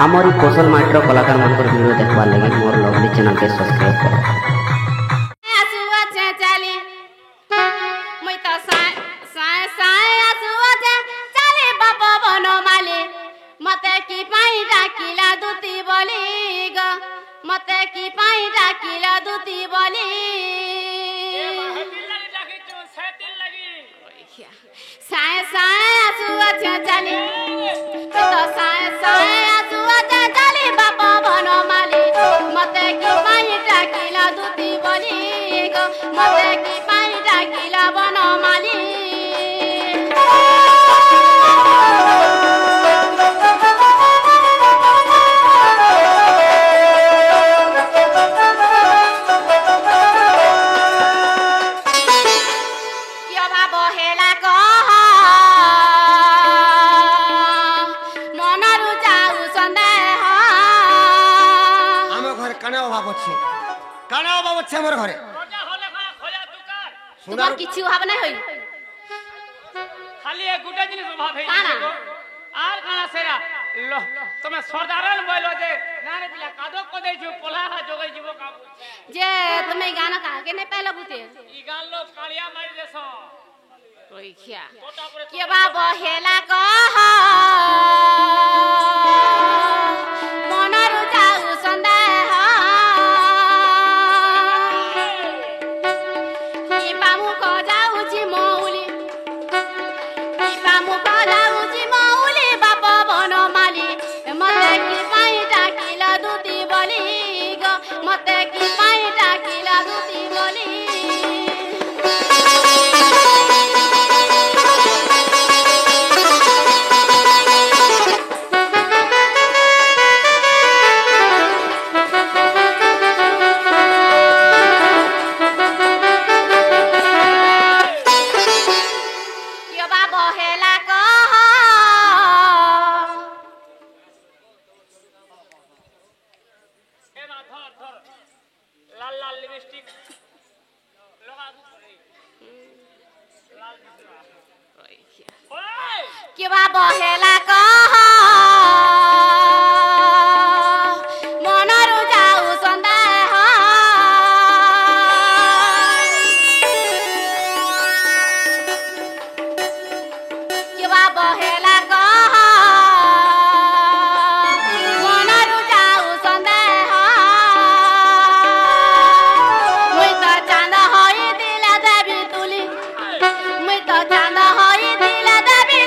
आमरी कौशल माइट्र कलाकार मानकर वीडियो देखबार लगी मोर लवली चैनल के सब्सक्राइब करो। मते की पाई डाकिला दूती बोली ग मते की पाई डाकिला दूती बोली साए साए आसुआ चाली तो साए साए आसुआ चाली बापा बनो माली मते की पाई डाकिला दूती बोली ग मते की पाई डाकिला बनो माली मोर घरे सुंदर किछु हाब नै होई खाली एक गुटे जिनिस अभाव है आर काना सेरा लो तमे सरदारन बोलो जे नाने पिला कादो को दे छु पोला हा जोगै जीवो का जे तमे गाना का के नै पहले बुते ई गान लो कालिया मारी देसो ओइ खिया के बाबा हेला कह मनरु जाऊ संदेह के बाबा हेला कह मनरु जाऊ संदेह के बाबा हेला कह मनरु जाऊ संदेह मुई तो चांद होई दिला देवी तुली मुई तो चांद होई दिला देवी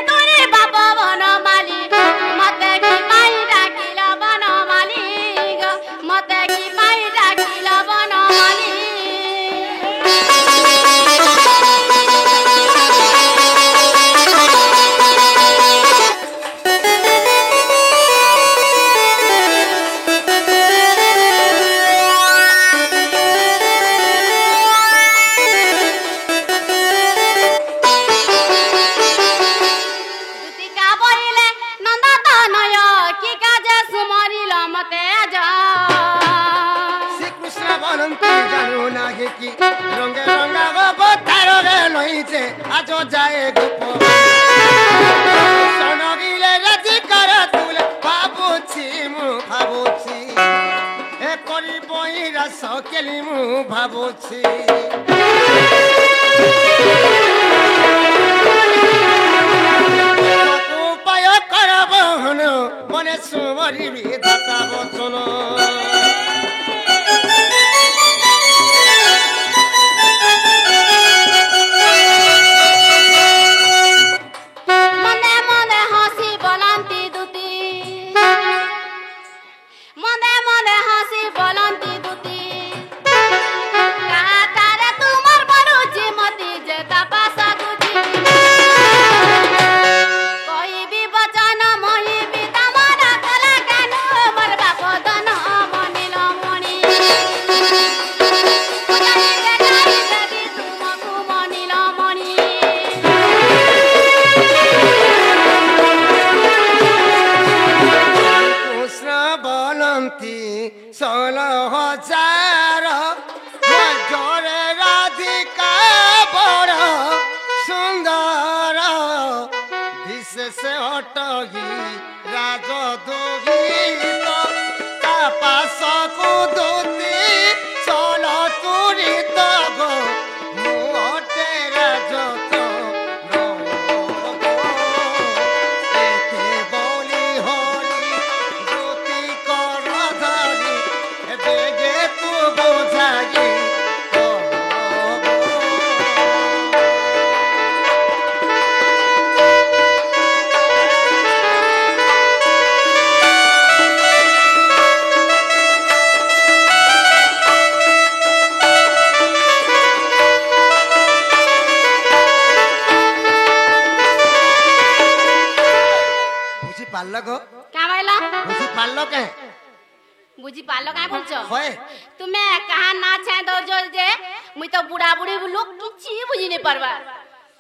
रंगे रंगा गो बतारो रे लइचे आजो जाए गुपो सनगिले राजी कर तुले भाबुची मु भाबुची ए करी बहिरा सकेली मु भाबुची उपाय करब हन मने सुमरी दाता बचन রাজ দুহিত তাপাসকু দুতি চল তুরিত গো মুহতে রাজ তো এতে বলি হরি জ্যোতি কর ধরি বেগে তু বোঝাই বুঝি পারল গো क्या बोला বুঝি পারল কে बुझी पालो काय बोलছো হয় तुम्हें कहा ना छे दो जो जे मुई तो बुढ़ा बुढ़ी लोग किछि बुझी नहीं पारबा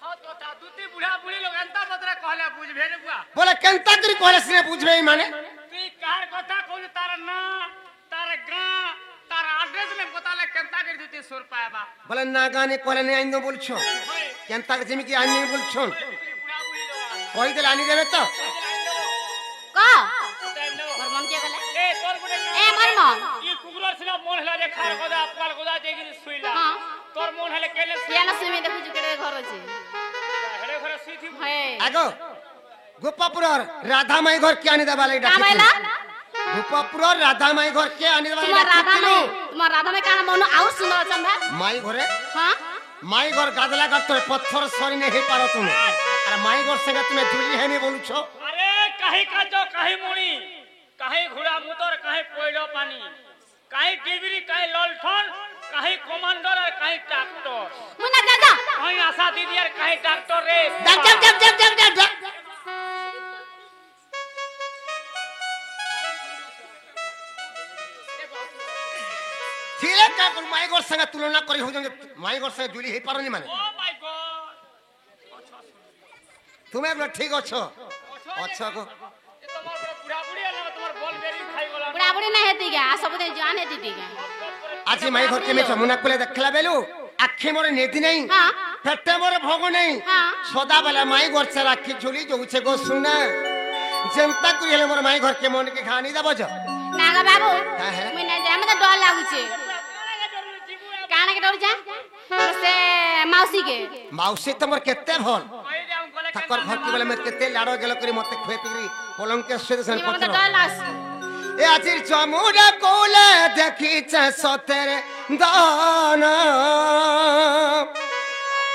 হ্যাঁ তো তা দুটি বুড়া বুড়ি লোক এন্তা বতরা কহলে বুঝবে রে বুয়া বলে কেনতা করি কইলে সিনে বুঝবে এই মানে তুই কার কথা কইছ তার না তার গাঁ তার অ্যাড্রেস লে বতালে কেনতা করে দুটি সুর পায়বা বলে না গানে কইলে নেই আইনো বলছো হয় কেনতা জিমি কি আইনি বলছো বুড়া বুড়ি লোক কই দিলে আনি দেবে তো ক মোর মন কে গলে এ তোর গুনে এ মোর মন ই কুকুরর ছিল মন হলা রে খার কথা পাল কথা দেগিনি শুইলা হ্যাঁ তোর মন হলে কেলে সিয়া না সুমি দেখু কেড়ে ঘর আছে হেড়ে ঘরে শুইথি হে আগো গোপাপুরর রাধা মাই ঘর কে আনি দেবা লাগি का ডাকি बोला গোপাপুরর রাধা মাই ঘর কে আনি দেবা तुम्हार राधा में काना मनो आउर सुंदर चंदा মাই ঘরে हां মাই ঘর গাদলা গাত তোর পত্থর সরি নে হে পারো তুমি আর মাই ঘর সঙ্গে তুমি জুলি হেমি বলছো আরে কাহি কাজো কাহি মুড়ি কাহি ঘোড়া মুতর কাহি পয়লো পানি কাহি টিভিরি কাহি ললঠন কাহি কমান্ডার আর কাহি ট্রাক্টর मुना दादा কাহি আশা দিদি আর কাহি ট্রাক্টর রে ডাক ডাক ডাক ডাক ডাক ডাক ডাক ঠিক কা কোন মাই ঘর সঙ্গে তুলনা করি হজন মাই ঘর সঙ্গে জুলি হে পারনি মানে ও মাই গড তুমি বলে ঠিক আছো আচ্ছা গো এ তোমার বড় বুড়া বুড়ি আর না তোমার বল বেরি খাই গলা बुढ़ा बुढ़ी नहीं हेती क्या सब दे जान हेती थी क्या আজি মাই ঘর কেমে যমুনা কোলে দেখলা বেলু আখি মোরে নেতি নাই हां পেটে মোরে ভোগ নাই हां সদা বেলা মাই ঘর সে রাখি ঝুলি যাউছে গো শুনা যেমতা করি হেলে মোর মাই ঘর কে মন কে খানি দেব জ नागा बाबू हाँ, हाँ। मुई ना जाए मते डर लागु छे काना के डर जा से मौसी के মাউসি তোমার কেতে ভল কই যাও গলে ঠাকুর ঘর কি বলে মে কেতে লাড়ো গেল করি মতে খুয়ে পিগরি পলঙ্কে শুয়ে দেন ये मते পত্র डर लास এ আজির যমুনা কোলে দেখিছে সতেরে দান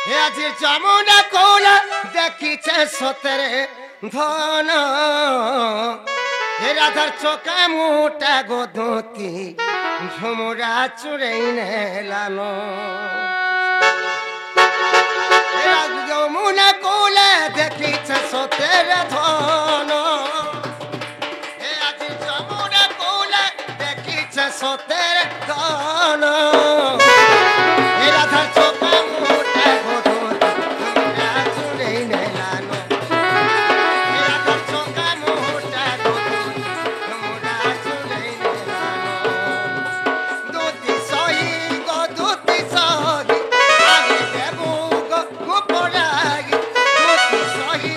এ আজির যমুনা কোলে দেখিছে সতেরে ধন এ রাধার চোখে মুটা গোধতি ঝুমুরা চুরেই নেলানো এ রাজ যমুনা কোলে দেখিছে সতেরে ধন এ আজি যমুনা কোলে দেখিছে সতেরে ধন এ রাধার চোখে মুটা গোধতি ঝুমুরা চুরেই নেলানো এ রাধার চোখে মুটা গোধতি ঝুমুরা চুরেই নেলানো দুতি সহি গো দুতি সহি আমি দেবু গো গোপরাগি দুতি সহি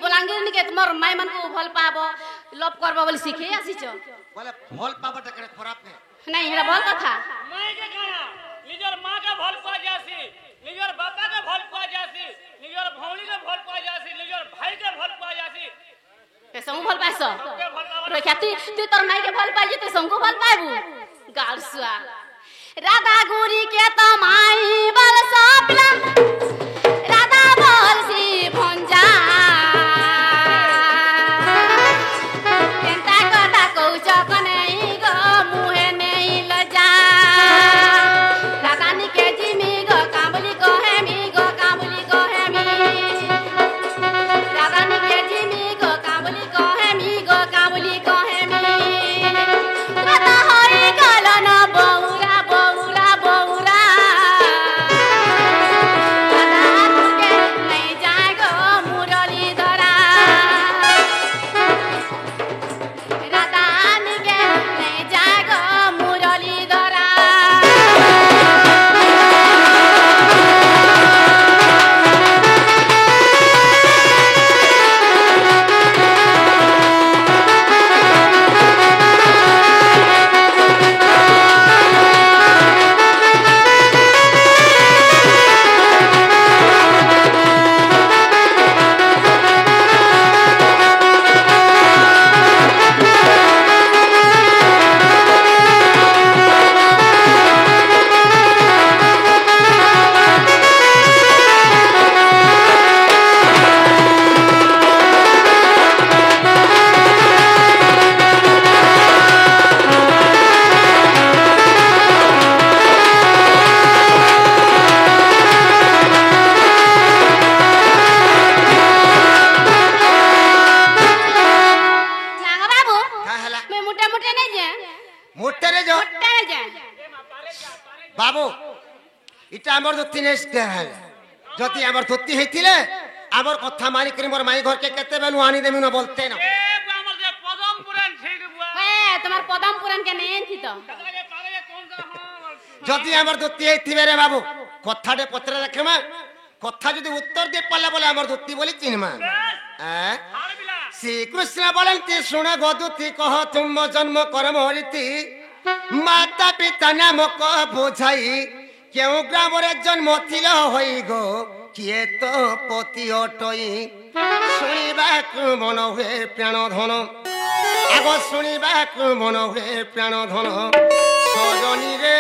বলাঙ্গীর নিকে তোমার মাই মানকু ভাল পাবো লভ করবো বলে শিখে আসিছ বলে ভাল পাবাটা কেন খারাপ নে নাই এটা বল কথা মাইকে কানা নিজের মাকে ভাল পাওয়া যাসি নিজের বাবাকে ভাল পাওয়া যাসি নিজের ভৌণীকে ভাল পাওয়া যাসি নিজের ভাইকে ভাল পাওয়া যাসি তেসঙ্গু ভাল পাইছ সবকে ভাল পাওয়া রক্ষা তুই তুই তোর মাইকে ভাল পাইছি তুই সঙ্গু ভাল পাইবু গালসুয়া রাধা গুরি কে তো মাই বল সপলা রাধা বল সি ভঞ্জা কেনতা কথা কৌছ কনেই গো মুহে নেই লজা রাধা নিকে জিমি গো কামলি গো হেমি গো কামলি গো হেমি রাধা নিকে জিমি গো কামলি গো হেমি গো কামলি গো হেমি রাধা হই গল না বউরা বউরা বউরা রাধা নিকে নেই যায় গো মুরলি ধরা রাধা নিকে নেই যায় গো মুরলি ধরা নাগা বাবু কা হেলা মে মুটে মুটে নেই যে মোটে রে যো মুটে নেই যে বাবু এটা আমার ধুতি নেই যদি আমার ধুতি হইতিলে আমার কথা মানি করে মোর মাই ঘরকে কেতে বেলু আনি দেমি না বলতে না এ বুয়া আমার যে পদম পুরাণ ঠিক বুয়া হ্যাঁ তোমার পদম পুরাণ কে নেই থি তো তাকে তারে কোন কা যদি আমার ধুতি হইতিবে রে বাবু কথাটে পত্রে রাখে মা কথা যদি উত্তর দিয়ে পারলে বলে আমার ধুতি বলি চিনমা হারবিলা শ্রীকৃষ্ণ বলেন তি শুনে গদুতি কহ তুম জন্ম কর্ম রীতি মাতা পিতা নামক বোঝাই কেউ গ্রামরে জন্ম ছিল হই গো কিয়ে তো পতি অটই শুনিବାକୁ মন হুয়ে প্রাণ ধন আগ শুনিବାକୁ মন হুয়ে প্রাণ ধন সজনী রে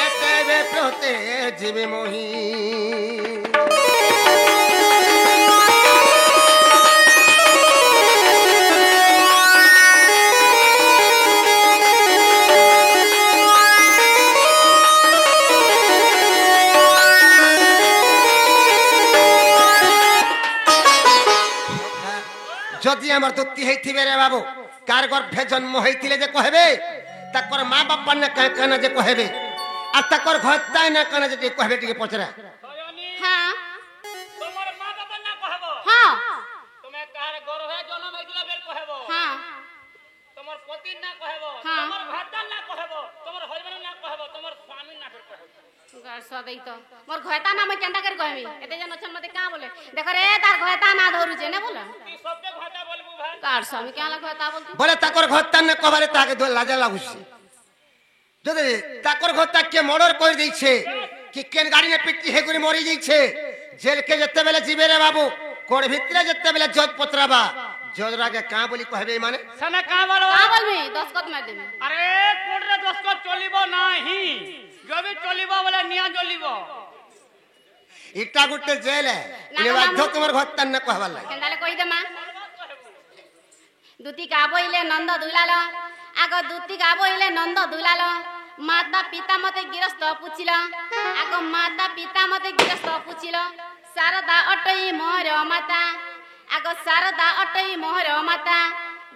এতে প্রতে জীবী মহি যদি আমার দুটি হইতিবে রে বাবু কার গর্ভে জন্ম হইতিলে যে কহেবে তাকর মা বাবা না কানা যে কহেবে আর তাকর ঘরটাই না কানা যে কহেবে টিকে পচরা সয়নি হ্যাঁ তোমার মা বাবা না কহব হ্যাঁ তুমি কার গর্ভে জন্ম হইছিল বের কহব হ্যাঁ তোমার পতি না কহব হ্যাঁ। তোমার ভাতা না কহব তোমার হজবেন্ড না কহব তোমার স্বামী না বের কহব গারসা দেই তো মোর ঘয়তা নাম কেনটা করে কইমি এতে জানো ছন মতে কা বলে দেখো রে তার ঘয়তা না ধরুছে না বলে তুই সবকে ভাতা বলবু ভাই গারসা আমি কেলা ঘয়তা বলতো বলে তাকর ঘরটা না কবারে তাকে লাজা লাগুছে যদি তাকর ঘরটা কে মর্ডর করে দিয়েছে কি কেন গাড়ি নে পিটি হে করে মরি যাইছে জেলকে যেতে বেলে জিবে রে বাবু কোড় ভিতরে যেতে বেলে জজ পত্রাবা জজ রাগে কা বলি কহবে মানে সানা কা বলো কা বলবি 10 কত মার দেবি আরে কোটরে 10 কত চলিব নাহি যদি চলিব বলে নিয়া জ্বলিব ইটা গুটে জেল না, এনে না, বাধ্য না। তোমার ঘরটা না কহবার লাগে কেনদালে কই দে মা দুতি কা বইলে নন্দ দুলাল আগ দুতি কা বইলে নন্দ দুলাল মাতা পিতা মতে গৃহস্থ পুছিল আগ মাতা পিতা মতে গৃহস্থ পুছিল শারদা অটই মোহর মাতা আগ শারদা অটই মোহর মাতা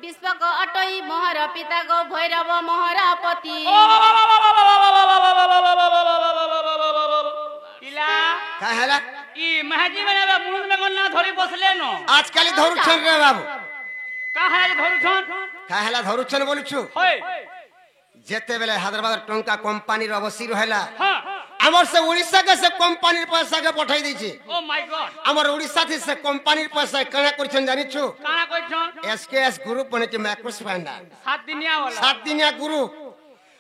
বিশ্বক অটই মোহর পিতা গো ভৈরব মোহর পতি ইলা কা হেলা ই মহাজি মানে মুখ মে কোন না ধরি বসলে ন আজকালি ধরুছেন রে বাবু কা হায় ধরুছন কা হেলা ধরুছেন বলছু হই যেতে বেলে হায়দ্রাবাদ টঙ্কা কোম্পানির অবসর হেলা হ্যাঁ আমার সে উড়িষ্যা কে সে কোম্পানির পয়সা কে পঠাই দিয়েছে ও মাই গড আমার উড়িষ্যা থেকে সে কোম্পানির পয়সা কেনা করছেন জানিছো কানা কইছন এসকেএস গ্রুপ বনেছে ম্যাক্রোস ফাইন্ডার 7 দিনিয়া वाला 7 দিনিয়া গ্রুপ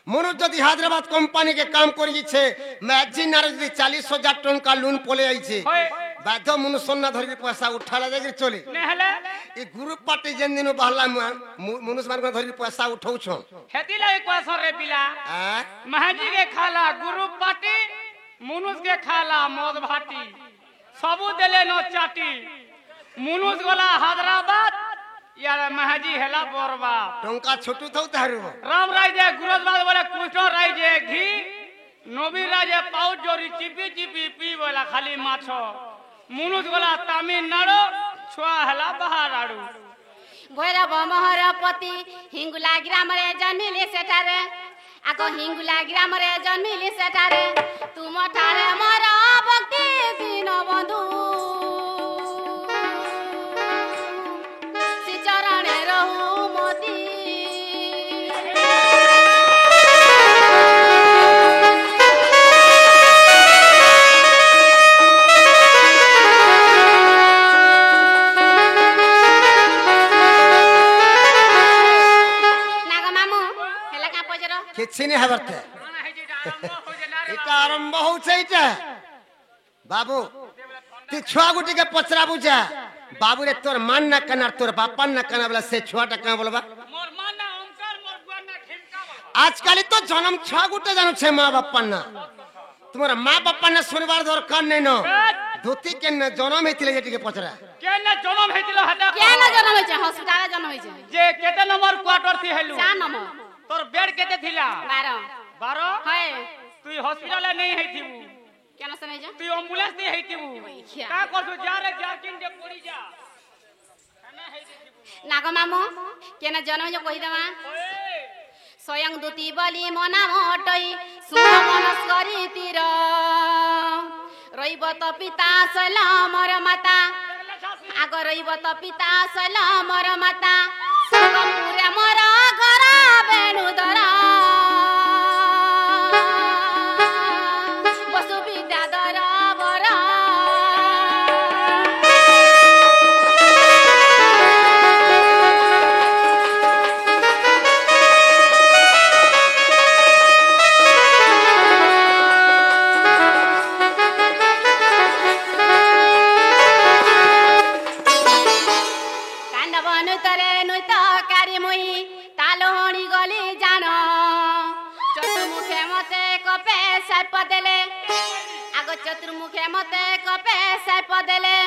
মনু যদি হায়দ্রাবাদ কোম্পানি কে কাম করিছে ম্যাজিন আর যদি 40,000 টাকা লোন পলে আইছে হয় বাধ্য মনু সোনা ধরি পয়সা উঠালা দেখি চলে নেহলে এই গ্রুপ পার্টি যেন দিন বাহলা মনুষ মান ধরি পয়সা উঠাউছ হেতি লাই কয়সন রে পিলা महाजी के खाला गुरु पाटी मुनुष के खाला मौज भाटी सबू देले नो चाटी मुनुष गोला हैदराबाद यार महाजी हेला बोरबा टंका छोटू थौ तारू राम राय जे गुरजबाद बोले कृष्ण राय जे घी नबी राय जे पाउच जोरी चिपी चिपी पी बोला खाली माछो मुनुष गोला तमिलनाडु छुआ हेला बहाराडु भैरव महरपति हिंगुला ग्राम रे जन्मिले सेठारे आको हिंगुला ग्राम रे जन्मिले सेठारे तुम ठारे मोर भक्ति दीन बंधु श्री चरणे रहु मोती କିଛି ନାହିଁ ହେବାର ତେ ଏଟା ଆରମ୍ଭ ହଉଛି ଏଇଟା ବାବୁ ତୁ ଛୁଆକୁ ଟିକେ ପଚରା ବୁଝା ବାବୁରେ ତୋର ମାନ ନା କାନା ତୋର ବାପାର ନା କାନା ବୋଲା ସେ ଛୁଆଟା କାଁ ବୋଲବା मोर माना ओमकार मोर बुआ ना खिमकावा ଆଜକାଲି ତ ଜନ୍ମ ଛୁଆ ଗୋଟେ ଜାଣୁଛେ ମା ବାପାର ନା ତୁମର ମା ବାପାର ନା ଶୁଣିବାର ଦରକାର ନାଇଁ ନ ଧୋତି କେନ ଜନ୍ମ ହେଇଥିଲେ ଯେ ଟିକେ ପଚରା केने जन्म हेतिलो हटा केन जन्म होइছে हॉस्पिटल जन्म होइছে जे केते नंबर क्वार्टर थी हेलु 4 नंबर तोर बेड केते थिला 12 12 है तू हॉस्पिटल नहीं हेतिबू केन से नहीं जा तू एम्बुलेंस नहीं हेतिबू क्या? का करछु जा रे जाकिन जे पड़ी जा खाना हेतिबू नाग मामू केन जन्म जो कहि दमा ओए स्वयं दूती बलि मना मटई सुन मनस करी तिर रहिब त पिता शैल मर माता आग रहिब त पिता शैल मर माता सुगपुरे मर घर बेणुदर बसु विद्याधर बर चतुर्मुखे मते कपे साप देले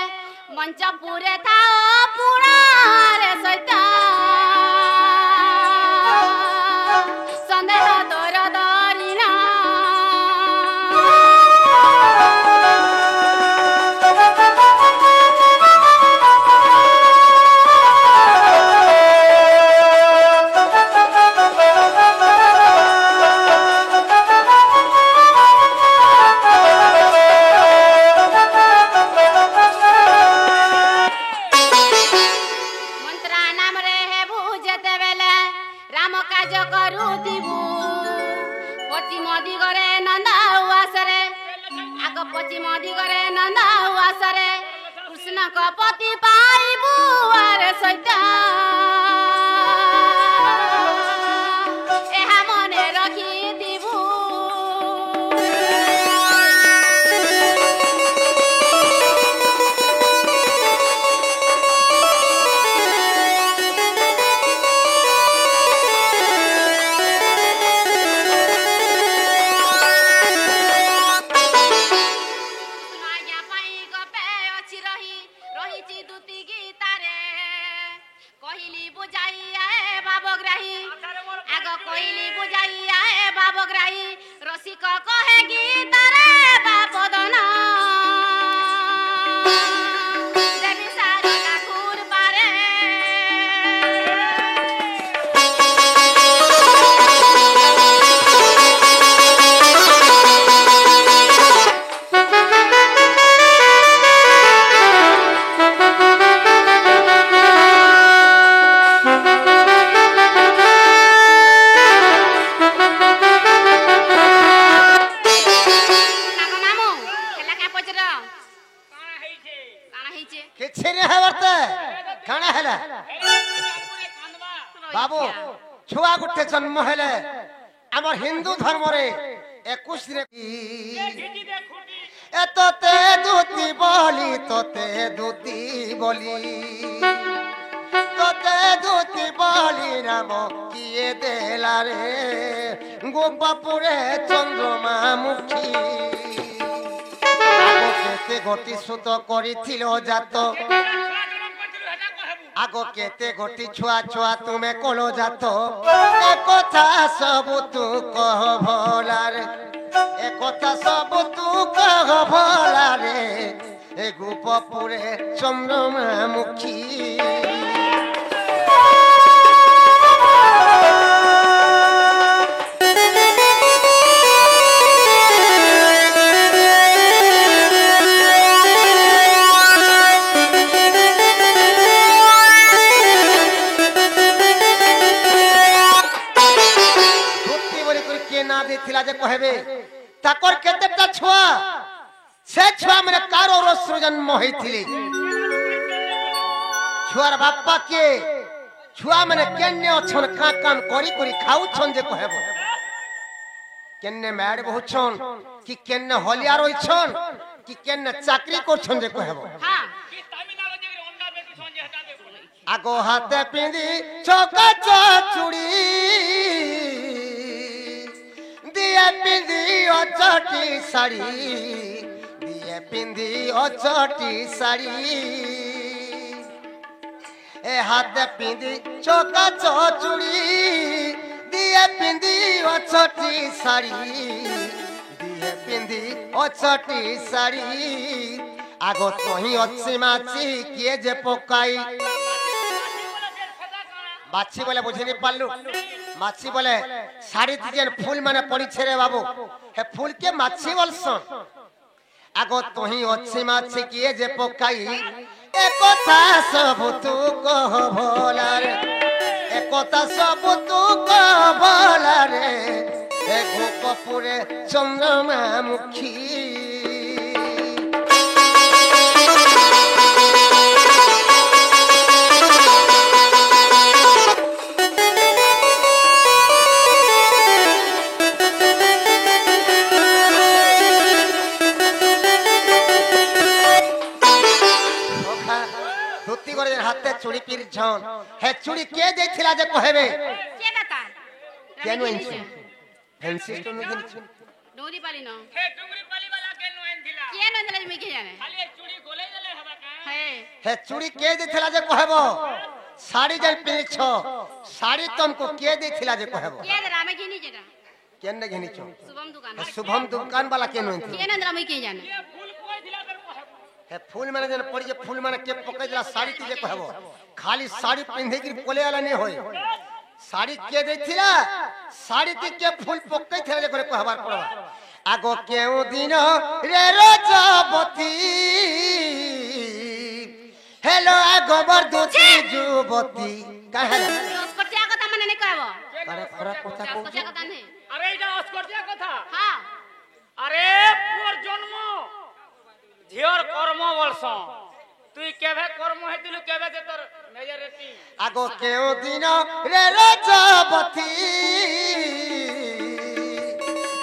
मंच पूरे थाओ पुणारे सहित संदेह तोर दरिना पश्चिम दिगरे नंदा उआसरे कृष्ण को पति पाइबु आरे सहित एहा मने रखी दिबु रही दूती गीतारे कहली बुझाई କାଣା ହେଇଛେ କାଣା ହେଇଛେ କିଛି ନାହିଁ ହେବାର୍ତେ କାଣା ହେଲା କାନ୍ଦବା ବାବୁ ଛୁଆ ଗୋଟେ ଜନ୍ମ ହେଲେ ଆମର ହିନ୍ଦୁ ଧର୍ମରେ 21 ରେ ଘିଚି ଦେ ଖୁଟି ଏ ତୋତେ ଦୂତି ବୋଲି ତୋତେ ଦୂତି ବୋଲି ତୋତେ ଦୂତି ବୋଲି ନାମ କିଏ ଦେଲା ରେ ଗୋପାପୁରେ ଚନ୍ଦ୍ରମା ମୁଖୀ ଆଗ କେତେ ଗୋଟି ସୁତ କରିଥିଲ ଜାତ আগ কেতে গোটি ছুয়া ছুয়া তুমি কোলো যাত এ কথা সব তু কহ ভলারে এ কথা সব তু কহ ভলারে এ গোপপুরে চন্দ্রমা মুখী কহবে তাকর কেতেটা ছুয়া সে ছুয়া মানে কারো রস্র জন্ম হইতিলি ছুয়ার বাপ্পা কে ছুয়া মানে কেনে অছন কা কাম করি করি খাউছন যে কহব কেনে ম্যাড বহুছন কি কেনে হলিয়া রইছন কি কেনে চাকরি করছন যে কহব হ্যাঁ কি তামিলনাড়ু যে অন্ডা বেটি সঞ্জে হটা দে আগো হাতে পিঁধি চকা চুড়ি দিয়ে পিঁধি অচটি শাড়ি দিয়ে পিঁধি অচটি শাড়ি এ হাতে পিঁধি চকা চুড়ি দিয়ে পিঁধি অচটি শাড়ি দিয়ে পিঁধি অচটি শাড়ি আগ তহি অছি মাছি কিয়ে যে পকাই মাছি বলে বুঝিনি পারলু মাছি বলে শাড়ি যেন ফুল মানে পড়িছে রে বাবু হে ফুল কে মাছি বলছন আগ তহি অছি মাছি কিয়ে যে পকাই এ কথা সব তু কহ ভলারে এ কথা সব তু কহ ভলারে এ গোপপুরে চন্দ্রমা মুখী হাতে চুড়ি পিরছন হে চুড়ি কে দেইছিলা যে কহেবে কে দাতা কেন আনছি ফ্যান্সি স্টোর নে কিনছি ডোরি পালি ন হে টুংরি পালি वाला के नो एंथिला কে ন দিলে তুমি কি জানে খালি চুড়ি গলে গলে হবা কা হে হে চুড়ি কে দেইছিলা যে কহেব শাড়ি যে পিরছ শাড়ি তুমকো কে দেইছিলা যে কহেব কে দরা আমি কিনি যেটা কেন ঘিনিছ শুভম দোকান শুভম দোকান वाला কেন আনছি কে ন দরা আমি কি জানে ये फूल कोई दिला कर कहब হে ফুল মানে যেন পড়ি যে ফুল মানে কে পকাই দিলা শাড়ি কি যে কহেব খালি শাড়ি পিঁধে কি কোলে वाला নি হয় শাড়ি কে দেইছিলা শাড়ি কি কে ফুল পকাই থিলা যে করে কহবার পড়বা আগ কেউ দিন রে রজবতী হেলো আগবর দুতি যুবতী কাহেলা রোজ করতে কথা মানে নে কইব আরে খরা কথা কও করতে কথা নে আরে এটা অস্কর্তিয়া কথা হ্যাঁ আরে পুর জন্ম ঝিওর কর্ম বলছ তুই কেবে কর্ম হেতিলু কেবে যে তোর মেজরিটি আগ কেউ দিন রে রজবতী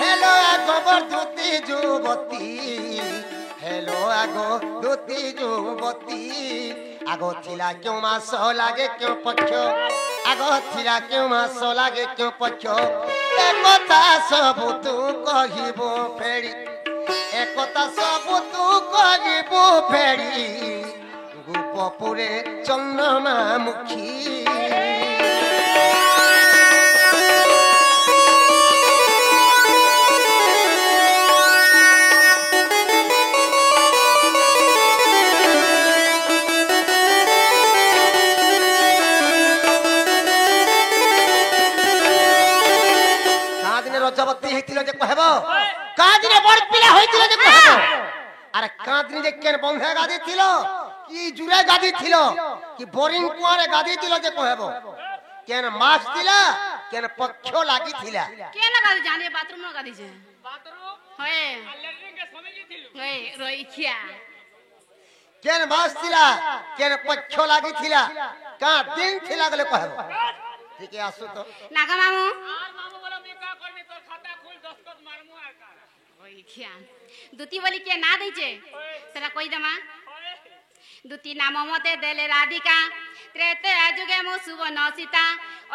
হেলো আগবর দুতি যুবতী হেলো আগ দুতি যুবতী আগ থিলা কেউ মাস লাগে কেউ পক্ষ আগ থিলা কেউ মাস লাগে কেউ পক্ষ এ কথা সব তু কহিব ফেরি এ কথা সব তু কহিব ফেরি গোপপুরে চন্দ্রমা মুখী রজবতী হইছিল যে কহেব কাদিনে বড় পিলা হইছিল যে কহেব আরে কাদিনে যে কেন বন্ধে গাদি ছিল কি জুরে গাদি ছিল কি বোরিং কুয়ারে গাদি ছিল যে কহেব কেন মাছ ছিল কেন পক্ষ লাগি ছিল কে না গাদি জানে বাথরুম ন গাদি যে बाथरूम होए आ लेटरिन के समिति थिलु होए रोइखिया केन मास थिला केन पक्ष लागि थिला का दिन थिला गले कहबो ठीक है आसु तो नागा मामू आर मामू बोला मैं का करनी तो खाता खोल दस्तखत मारमु आ का रोइखिया दुती बोली के ना दैचे सेरा कहि दमा दुती नाम मते देले राधिका त्रेते जुगे मु सुवर्ण सीता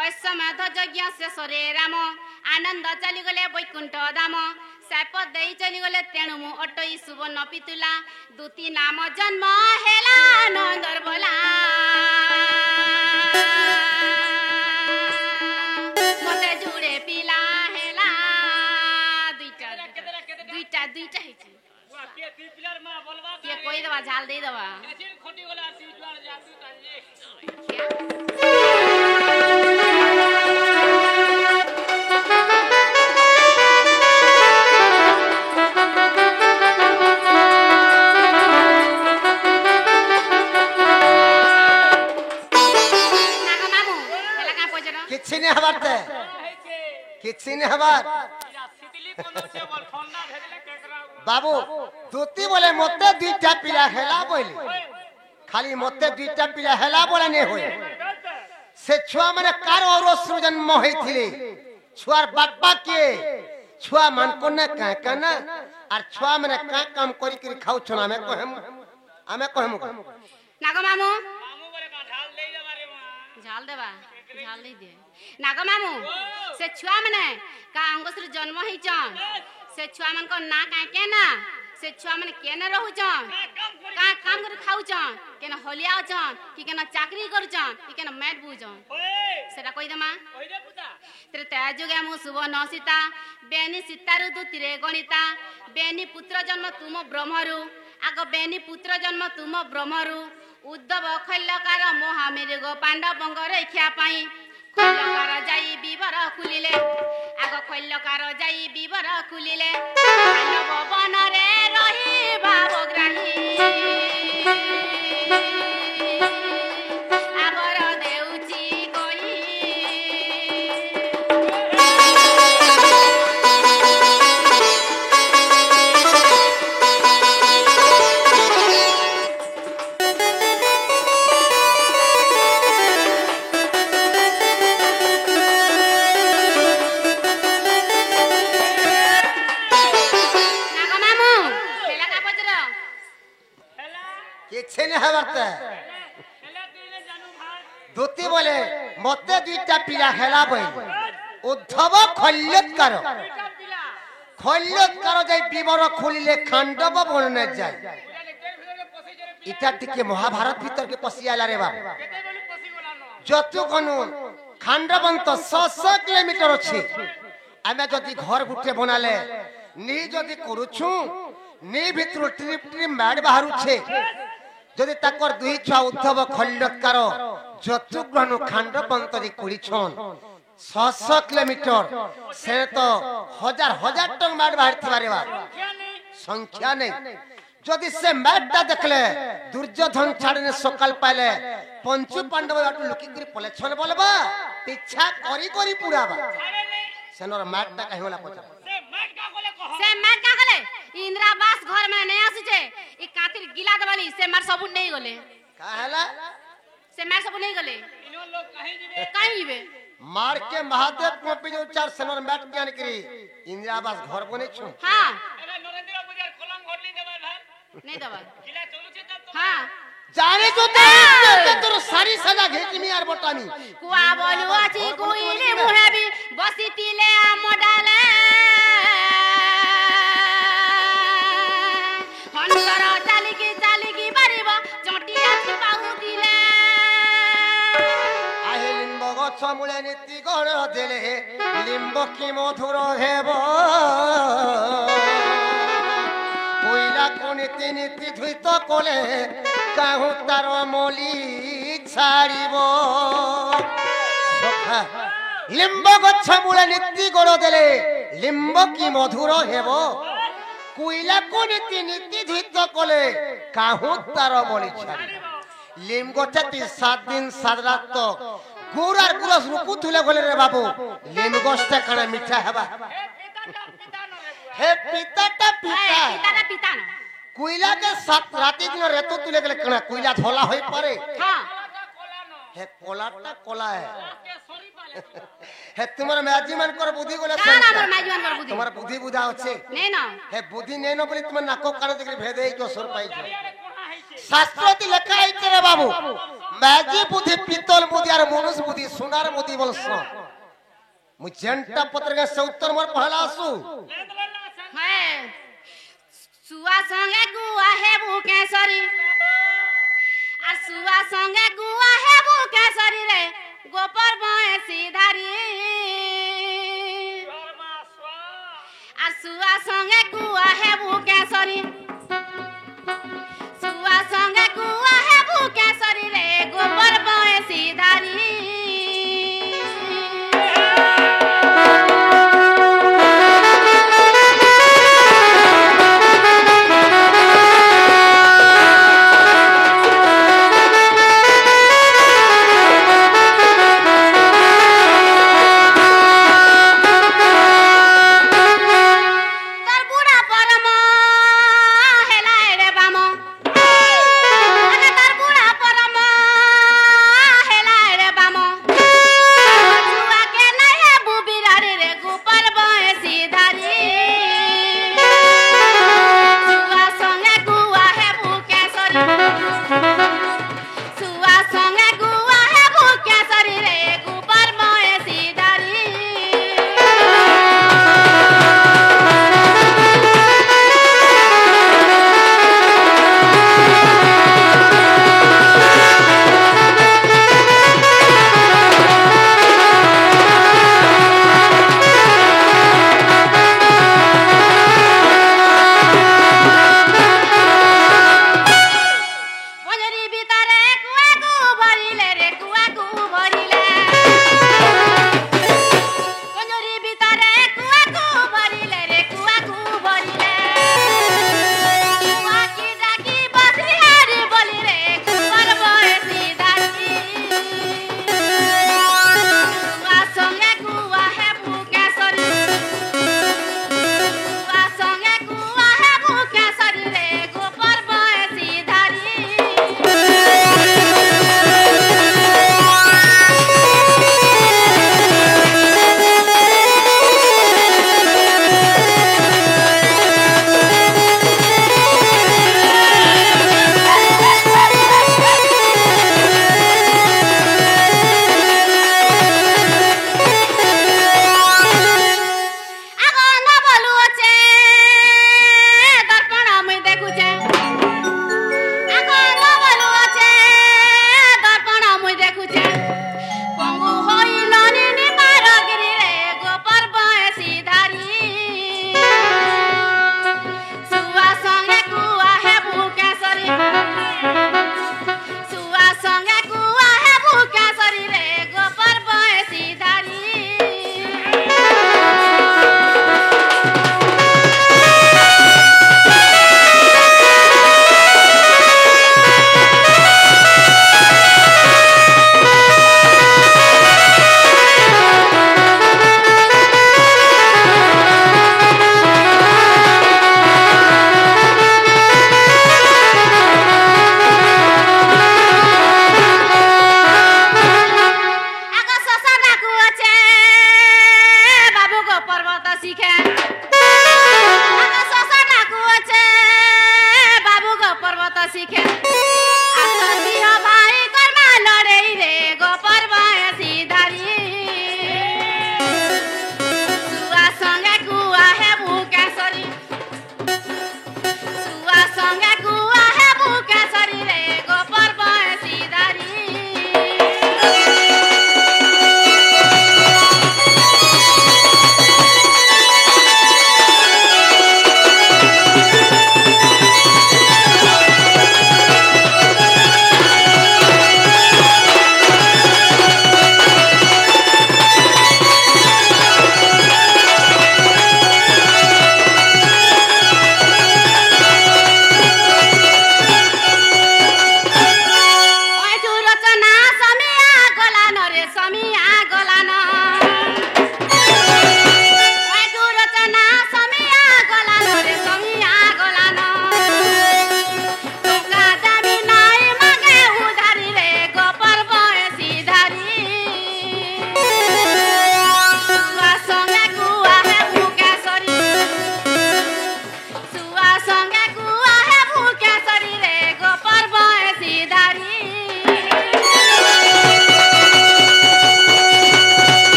ऐसमय यज्ञ शेषरे राम आनंद चली गले वैकुंठ धाम साप देई चली गले तेणु मु अटई सुवर्ण पितुला दुती नाम जन्म हेला नंदर बोला मते जुड़े पिला हेला दुईटा हेछि बुआ के ती पिलर मा बोलवा ये कोई दवा झाल दे दवा एसिन खोटी वाला ती जुआर जातु ताजे नागा मामू एला का पजरा किछि ने हबारते किछि ने हबार सितली कोनो से बोल ठंडा भेजले केकरा बाबू दुती बोले मते दुईटा पिला हेला बोली खाली मते दुईटा पिला हेला बोले ने होय से छुआ माने कार और सृजन होइथिले छुआर बापा के छुआ मान को ना का कना और छुआ माने का काम करी करी खाउ छना में कहम आमे कहम नागा मामू मामू बोले का ढाल दे दे मारे मा झाल देवा झाल दे दे नागा मामू से छुआ मने का अंगसुर जन्म ही चन से छुआ मन को ना का के ना से छुआ मन केने रहू चन का काम कर खाऊ चन केना होलिया चन कि केना चाकरी करू चन कि केना मैट बू चन ओए सेटा कहि दमा ओइ दे पुता तेरे त्याजुगे मु सुवर्ण सीता बेनी सीतारु दुतिरे गणिता बेनी पुत्र जन्म तुम ब्रह्मरु आग बेनी पुत्र जन्म तुम ब्रह्मरु उद्धव खल्यकार महामेरुग पांडवंग रक्षा पाई खल्यकार जाई विवर खुलिले आग खल्यकार जाई विवर खुलिले पांडव वन रे रही भावग्राही आबर देउची कही नागा मामू खेला का पचरो हेला किछि ने हबारते हेला तूने जानू भाई दुती बोले मते दुईटा पिला हेला बोली उद्धव खल्यत्कार का पिला खल्यत्कार जाई विवर खुलिले खांडव बनने जाय पूरा ले तेल भीतर पसी जरे पिला इटा टिके महाभारत भीतर के पसी आला रे बाप केते बोली पसी गोला न जतु कनु खांडवन तो 100 किलोमीटर अछि आमे जदी घर गुटे बनाले नी जदी करूछु नी भितर ट्रिप ट्रिप मैड बाहरु छे जदी ताकर दुई छुआ उद्धव खल्यत्कार जतु कनु खांडवन तरी करिछन 100 किलोमीटर से तो हजार हजार टन मैड बाहर थिबारे बा क्या नहीं संख्या नहीं जदि से मैटा देखले दुर्योधन छाड़ने सकाल पाले पंचु पांडव आटू लुकी करी पलेछन बोलबा पीछा करी करी पुराबा अरे नहीं सेनर मैटा कहि होला पचा से मैट का बोले कहो से मार का गले इंदिरावास घर में नहीं आसुचे ई कातिर गिला दवाली से मार सब नहीं गले का हला से मार सब नहीं गले इनो लोग कहीं जिबे काई जीवे मार के महादेव कोपी जो चार सेनर मैट ज्ञान करी इंदिरावास घर बने छु हां अरे नरेंद्र गुजर खोलम घोटली देबे भाई नहीं दवा किला चलू छे तब तो हां जाने जो ते तोर सारी सजा घेचमी आर बटामी कुआ बोलु अछि कुइली मुहेबी बसितिले आमडाले हनकर चालिकी बारिबा चटिया छिपाउ दिले आहे लिंब गछ मूले नीति गण देले लिंब की मधुर हेब कोइला कोनीति नीति धुइत कोले काहु तार मली छाड़िब सखा लिंब गछ मूले नीति गण देले लिंब की मधुर हेब कोइला कोनीति नीति धुइत कोले काहु तार मली छाड़िब लिम गछे 7 दिन 7 रात तो गुरार गुरस रुकु थुले गले रे बाबू लिम गछते कणे मिठा हेबा पिता न रे हे पिताटा पिता पिताटा पिता न कोयला के साथ राती दिन रेतो तुले के कणा कोयला धोला होई पारे हां हे कोलाटा कोला है हे तुम्हारा मैजी मन कर बुद्धि गोला का हमर माजवान कर बुद्धि तुम्हारा बुद्धि बुझा होछे नै न हे बुद्धि नै न बोली तुम नाको कान देखि भेदे क्यों सुर पाई शास्त्रति लेखा है रे बाबू मैजी बुद्धि पितल बुद्धि और मनुष्य बुद्धि सोनार बुद्धि बोलस मु जेंटा पत्र के से उत्तर मोर पहला आसु है सुआ संगे गुआ है भूकेसरी आ सुआ संगे गुआ है भूकेसरी रे गोपर बहे सीधारी आ सुआ संगे गुआ है भूकेसरी सुआ संगे गुआ है भूकेसरी रे गोपर बहे सीधारी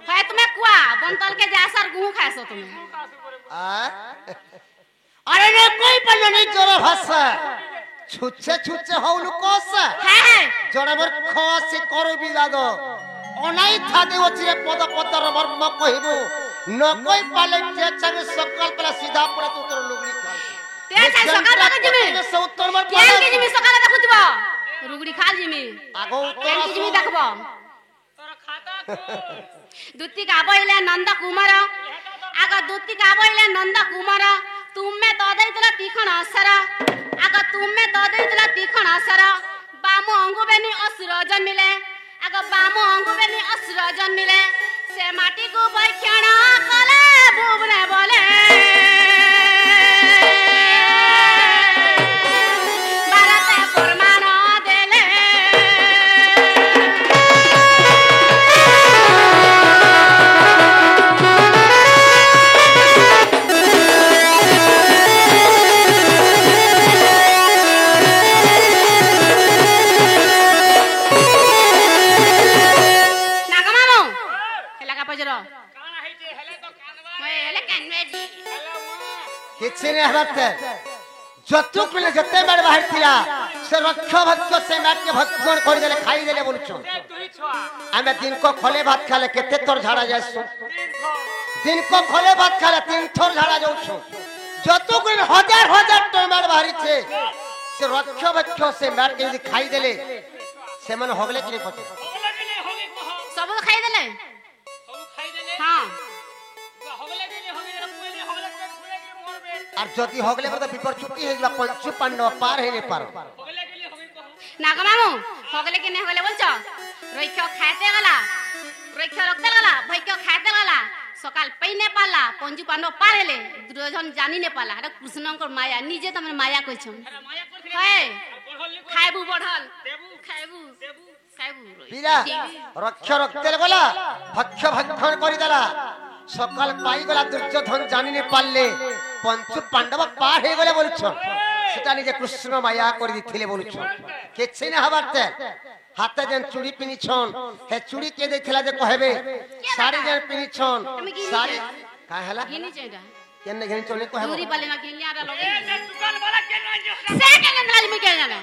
है तुम्हें कुआ बंतल के जासर गुहू खाएसो तुम्हें अरे ने कोई पल्लो नहीं जोरो भाषा छुच्छे छुच्छे हौलु कोसा है जणबर खसे करो बिलागो अनाई थादे ओचिरे पद पद रबर म कहिबो न कोई पाले जे चंग सकल पला सीधा पड़ा तो तोर लुगड़ी खाल ते छाई सकाल तक जिमी से उत्तर मर केन के जिमी सकाल देखुतबो रुगड़ी खा जिमी आगो केन के जिमी देखबो तोर खाता दुत्ती का बइले नंद कुमार आगा दुत्ती का बइले नंद कुमार तुमे तो दैतला तीखण असर आगा तुमे तो दैतला तीखण असर बामु अंगु बेनी असुर जन्मिले आगा बामु अंगु बेनी असुर जन्मिले से माटी को बैक्षण कले बुबने बोले भारत फरमान देले किछि ने हबते जतुक मिले जते बार बाहर थिला से रक्ष भक्ष से माट के भक्षण कर देले खाई देले बोलछो आमे दिन को खोले भात खाले केते तोर झाड़ा जायसु दिन को खोले भात खाले तीन थोर झाड़ा जाउछो जतुक मिले हजार हजार टमाटर बाहर छे से रक्ष भक्ष से माट के खाई देले से मन होगले कि पते सब खाई देले हां আর যদি হগলে তো বিপর ছুটি হই যা পঞ্চু পান্ডব পার হই নে পার নাগমামু হগলে কি নে হগলে বলছো রৈক্ষ খাইতে গলা রৈক্ষ রক্তে গলা ভৈক্ষ খাইতে গলা সকাল পাইনে পালা পঞ্চু পান্ডব পার হেলে দুর্যোধন জানি নে পালা এটা কৃষ্ণঙ্কর মায়া নিজে তুমি মায়া কইছো হয় খাইবু বড়ল খাইবু খাইবু বিরা রক্ষ রক্তে গলা ভক্ষ ভক্ষণ করি দেলা সকাল পাই গলা দুর্যোধন জানি নে পারলে পঞ্চু পান্ডব পার হয়ে গলে বলছো সেটা নিজে কৃষ্ণ মায়া করে দিছিলে বলছো কেছে না হবারতে হাতে যেন চুড়ি পিনিছন হে চুড়ি কে দেখিলা যে কহেবে শাড়ি যেন পিনিছন শাড়ি কা হেলা গিনি চাইটা কেন ঘিনি চলে কহেবে চুরি পালে না কিনলি আরা লগে ए दुकान वाला केन आइजो সে কেন নালি মই কেন জানে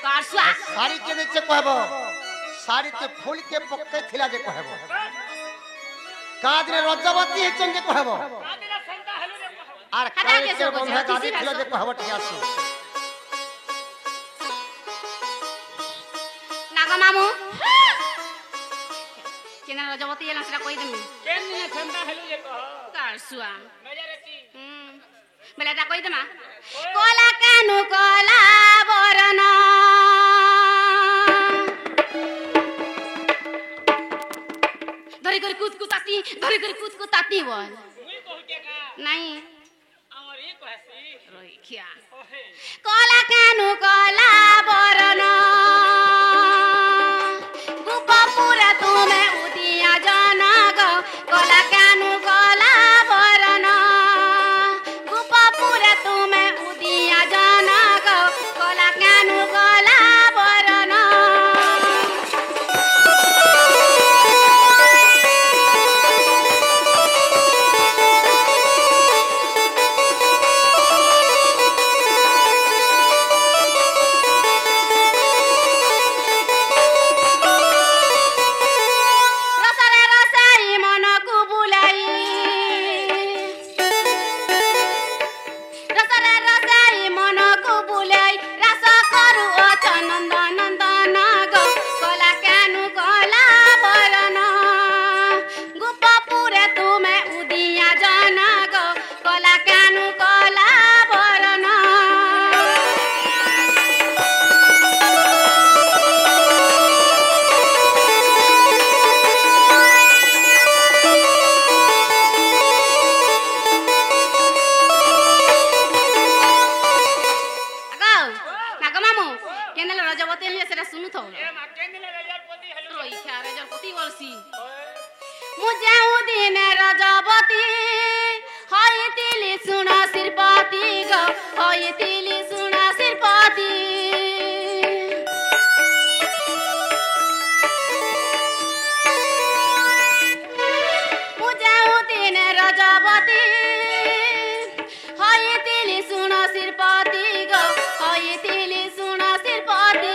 কারসুয়া শাড়ি কে দিছে কহেব শাড়ি তে ফুল কে পক্কে থিলা যে কহেব কাদিনে রজবতী হেচন যে কহেব आदिना संता हेलु रे আর হাটা কাদিনে কেসে বলছে, বন্ধা কাদি কিসি থিলা যে ভাষা? কহেব ঠিক আছে নাগমামু কেন রজবতী এলা সেটা কই দেমি केन ने संता हेलु रे कह কারসুয়া मेजरेटी বেলা এটা কই দেমা কলা কানু কলা বরণ ধরি করে কুতকুতাতি ধরি করে কুতকুতাতি বল मुई कहू के का নাই हमर ई कहसी রইখিয়া ओहे কলা কানু কলা বরণ গোপপুরে তুমি উদিয়া জনগ কলা কানু কলা বরণ গোপপুরে তুমি উদিয়া জনগ কলা কানু কলা বরণ রসরে রসাই মনকু বুলাই রসরে রসাই মনকু বুলাই রস করু অচ নন্দ নন্দন গো কলা কেনু কলা বরণ গোপপুরে তুমি উদিয়া জন গো কলা কেনু কলা বরণ আগাও নাগমামু কেনেলে রজবতী এলিয়ে সেটা শুনু থো ए मा केन ने रेजर पोती हेलु রই খারে জল কতি বলছি মু যাও দিনে রজবতী হইতিলি শুণ শ্রীপতি গো হইতিলি শুণ শ্রীপতি श्रीपति ହୋଇଥିଲି ଶୁଣ ଶ୍ରୀପତି ଗୋ ହୋଇଥିଲି ଶୁଣ ଶ୍ରୀପତି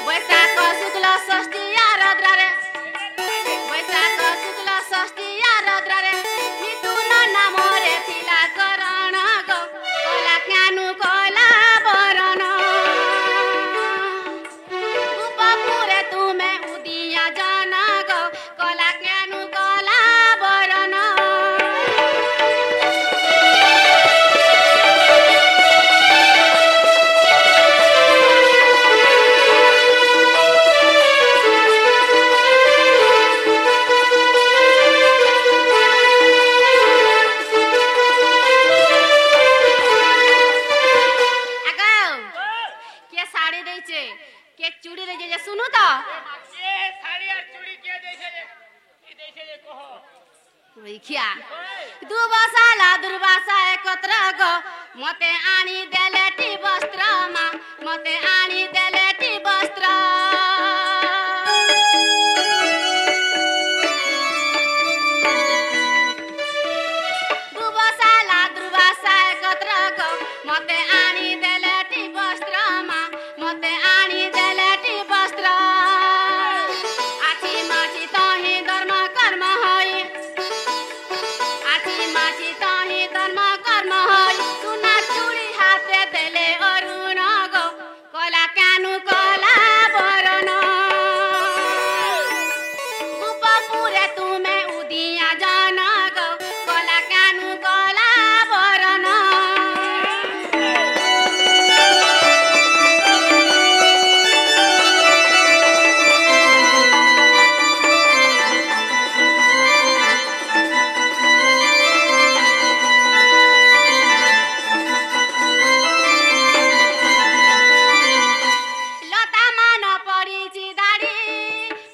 ବୈଶାଖ ଶୁକ୍ଳ ଷଷ୍ଠୀ ଆରଦ୍ରାରେ ବୈଶାଖ ଶୁକ୍ଳ ଷଷ୍ଠୀ ଆରଦ୍ରାରେ ମିଥୁନ ନାମରେ ଥିଲା କରଣ ଗୋ କଲା କାନୁ କଲା ବରଣ ଉପପୁରେ ତୁମେ ଉଦିଆ ଜନ ଗୋ କଲା କାନୁ କଲା ବରଣ चूड़ी दे जे सुनु तो ये साड़ी और चूड़ी के देखे जे कहो देखिया दुबसाला दुर्वासा एकत्र गो मते आनी देलेटी वस्त्र मा मते आनी देलेटी वस्त्र दुबसाला दुर्वासा एकत्र गो मते आनी देलेटी वस्त्र मा मते आनी देलेटी वस्त्र आछि माछि तहि धर्म कर्म होई आछि माछि तहि धर्म कर्म होई सुना चूड़ी हाथे देले अरुण गो कला कानु कला बरण उपपुरे तुमे उदिया जन गो कला कानु कला बरण लता मान पडिछि दाडी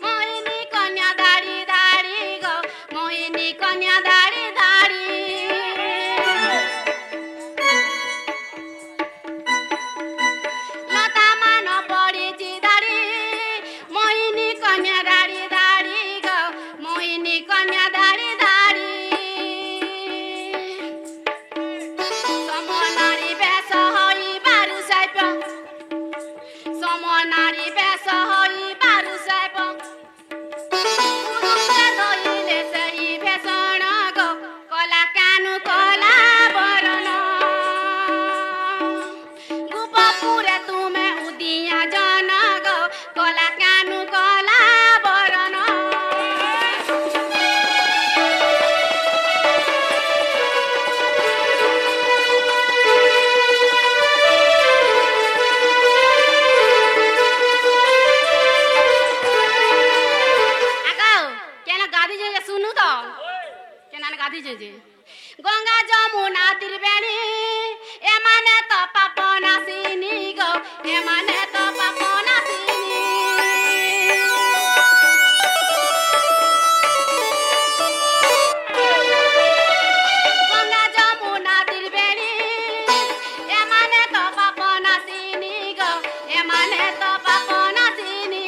मोहिनी कन्या दाडी दाडी गो मोहिनी कन्या दाडी दाडी लता मान पडिछि दाडी मोहिनी कन्या दाडी दाडी गो मोहिनी कन्या दाडी दाडी समनारी बेस होई बारु साइप समनारी बेस होई बारु साइप पुरुषे धइले सेही भेषण गो कला कानु कला बरण गोपपुरे तुमे उदिया जन गो कला कानु कला बरण आगाओ केना गादी जे सुनु तो केना गादी जे गंगा जमुना त्रिवेणी एमाने तो पाप नासिनी गो एमाने तो पाप नासिनी गंगा जमुना त्रिवेणी एमाने तो पाप नासिनी गो एमाने तो पाप नासिनी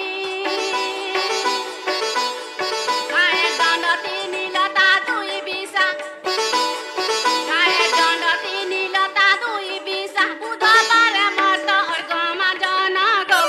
गाए दण्डती नीलता दुई बिसा गाए दण्डती नीलता दुई बिसा बुधबार मर्त अर्घमा जन गो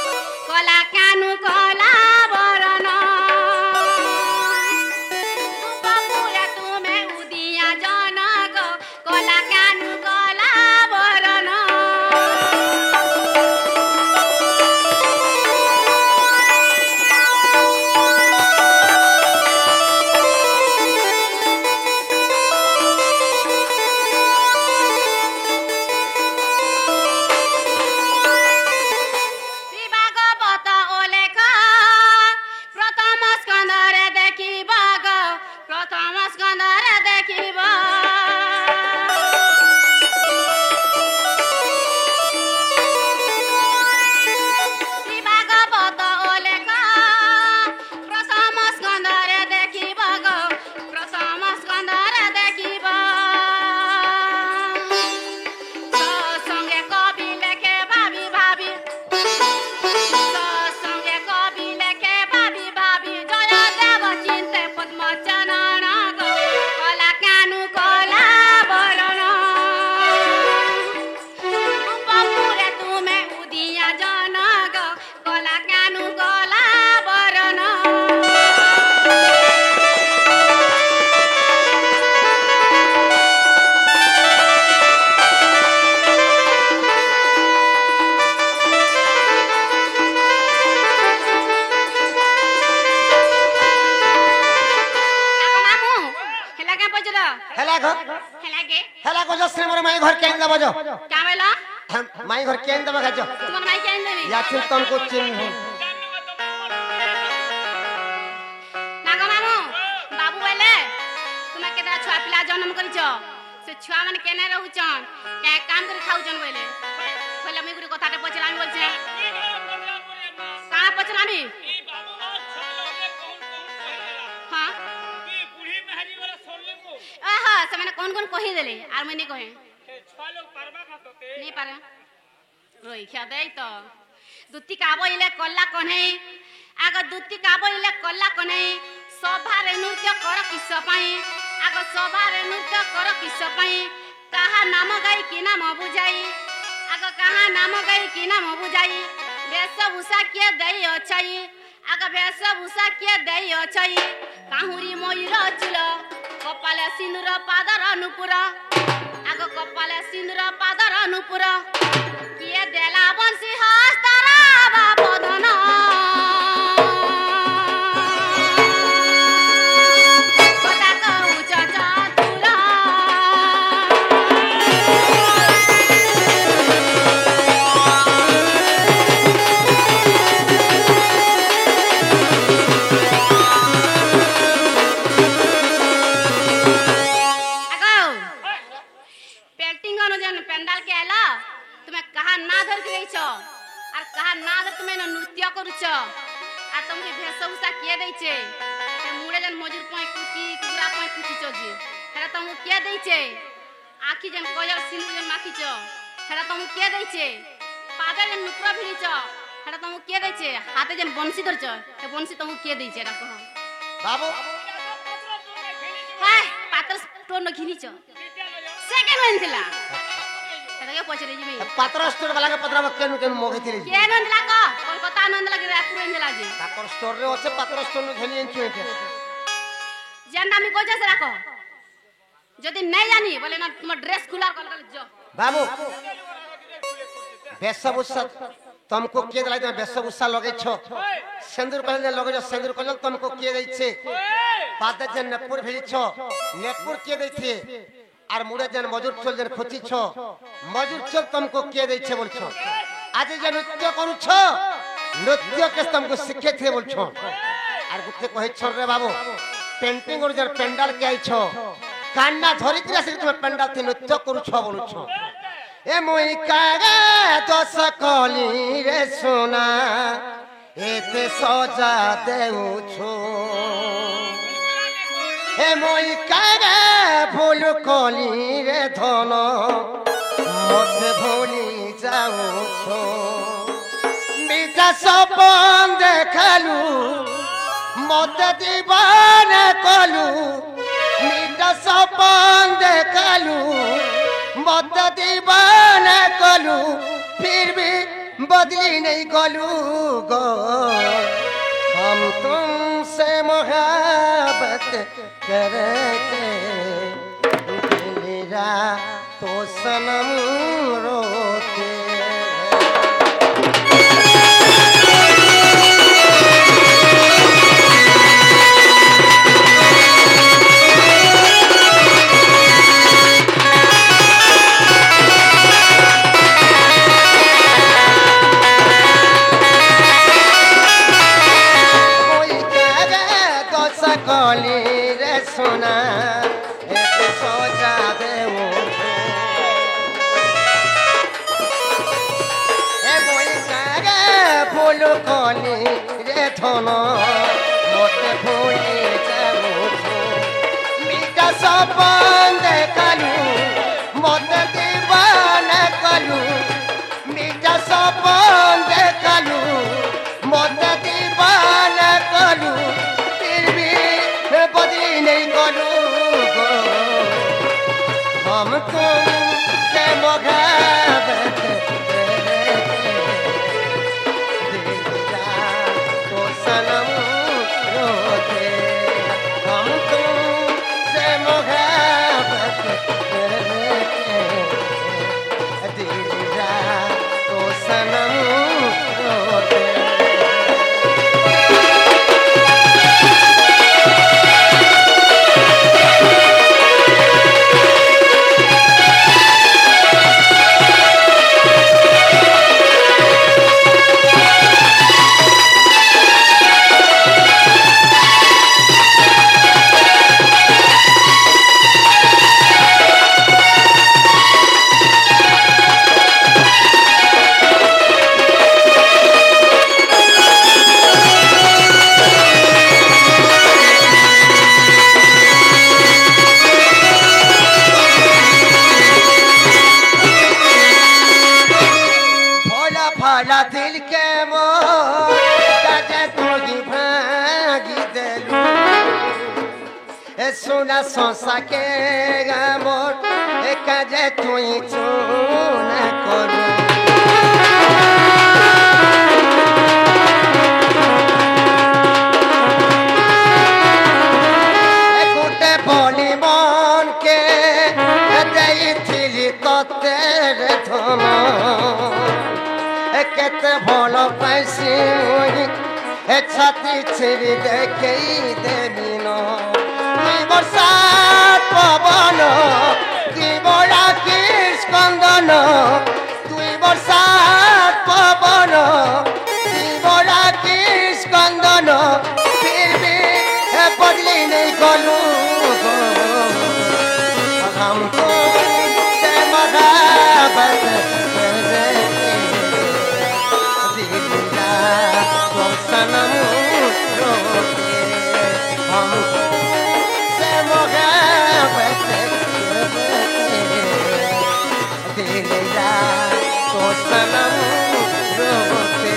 हेला घो हेलागे हेला को जो से मोर माई घर केन दबो जो क्या बोला माई घर केन दबो गजो तुम माई क्या देबी या चिन तन को चिन नागो मामू बाबू बोले तुम केदा छुआ पिला जन्म करिछ से छुआ माने केने रहउछन के काम कर खाउछन बोले बोले मी गुडी कथाटे पचरामी बोलछे का पचरामी हां आहा से माने कौन कहि देले आर मैं नहीं कहे नहीं पारे रोई खा दे तो दुत्ती काबो इले कल्ला कन्हे आग दुत्ती काबो इले कल्ला कन्हे सभा रे नृत्य कर किस पई आग सभा रे नृत्य कर किस पई कहा नाम गाई कि नाम बुझाई आग कहा नाम गाई कि नाम बुझाई वेशभूषा के देई अछई आग वेशभूषा के देई अछई काहुरी मयूर चिल कपाले सिंदूर पादर नुपुर आग कपाले सिंदूर पादर नुपुर किए देला बंसी हस्तरा बाबधन कथा कहूच चतुर पेल्टिंग अनुजन पेंडाल के आला तुम्हें कहा ना धर के रही छो और कहा ना धर तुम्हें नृत्य करूछ आ तुमके वेशभूषा किए दै छे ए मुड़े जन मजूर पय कुची कुकुरा पय कुची चोजी हेरा तुमको किए दै छे आखी जन कोयर सिंदूर जन माखी छो हेरा तुमको किए दै छे पादे जन नुपुरा भिड़ी छो हेरा तुमको किए दै छे हाथे जन बंसी धर छो ए बंसी तुमको किए दै छे रा कह बाबू हाय पातर टोन घिनी छो सेकेंड वन थिला तके पछरे जिमी पात्र स्टोर वाला के पत्र केनु केनु मोगे थिले के नंदला क कोलकाता नंदला के रापुर नंदला जी ताकर स्टोर रे আছে पात्र स्टोर में धनी एंचु एटे जेंदा मी कोजे से राखो যদি নাই জানি বলে না তোমার ড্রেস খুলা কল কল जो बाबू वेशभूषा तुमको के दिलाई तुम वेशभूषा लगे छो सिंदूर पहले लगे जो सिंदूर कल तुमको के दै छे पादे जन नेपुर भिड़ी छो नेपुर के दै छे আর মুড়ে যেন মজুর চল যেন খুঁচিছ মজুর চল তুমকো কে দিয়েছে বলছো আজ যে নৃত্য করুছ নৃত্য কে তুমকো শিখেছে বলছো আর গুতে কইছ রে বাবু পেন্টিং ওর যে পেন্ডাল কে আইছ কান্না ধরি কি আসি তুমি পেন্ডাল তে নৃত্য করুছ বলছ এ মই কাগে দশ কলি রে সোনা এতে সজা দেউছো এ মই কাগে ভুল কলি রে ধন মতে ভুলি যাওছ মিঠা সপন দেখালু মতে দিবানা কলু মিঠা সপন দেখালু মতে দিবানা কলু फिर भी बदली नहीं गलू गो हम तुमसे मोहब्बत करके मेरा तो सनम रोते कली रे सोना एक सोचा दे वो ए बोई कागे फूल कली रे थनो मोते भूली जाऊ मीठा सपन देखालू मोते दीवाना कलू मीठा सपन देखालू मोते दीवाना कलू बदली नहीं करू गो हम तुमसे मोहब्बत दिलदा तो सनम रोते हम तुमसे मोहब्बत दिलदा तो सनम रोते सुना संसा के मोर काजे तुई चुना करू गुटे बोली मन के देइथिली तेरे धम केते भल पाइसी मुई छाती छिरी देखई देबिन बरसात पवन की बड़ा की स्कंदन तुई बरसात पवन की बड़ा की स्कंदन फिर भी बदली नहीं गलू हमको से महाबत दिला तो सनम रोके हमको से महाबत दिला तो सनम रोके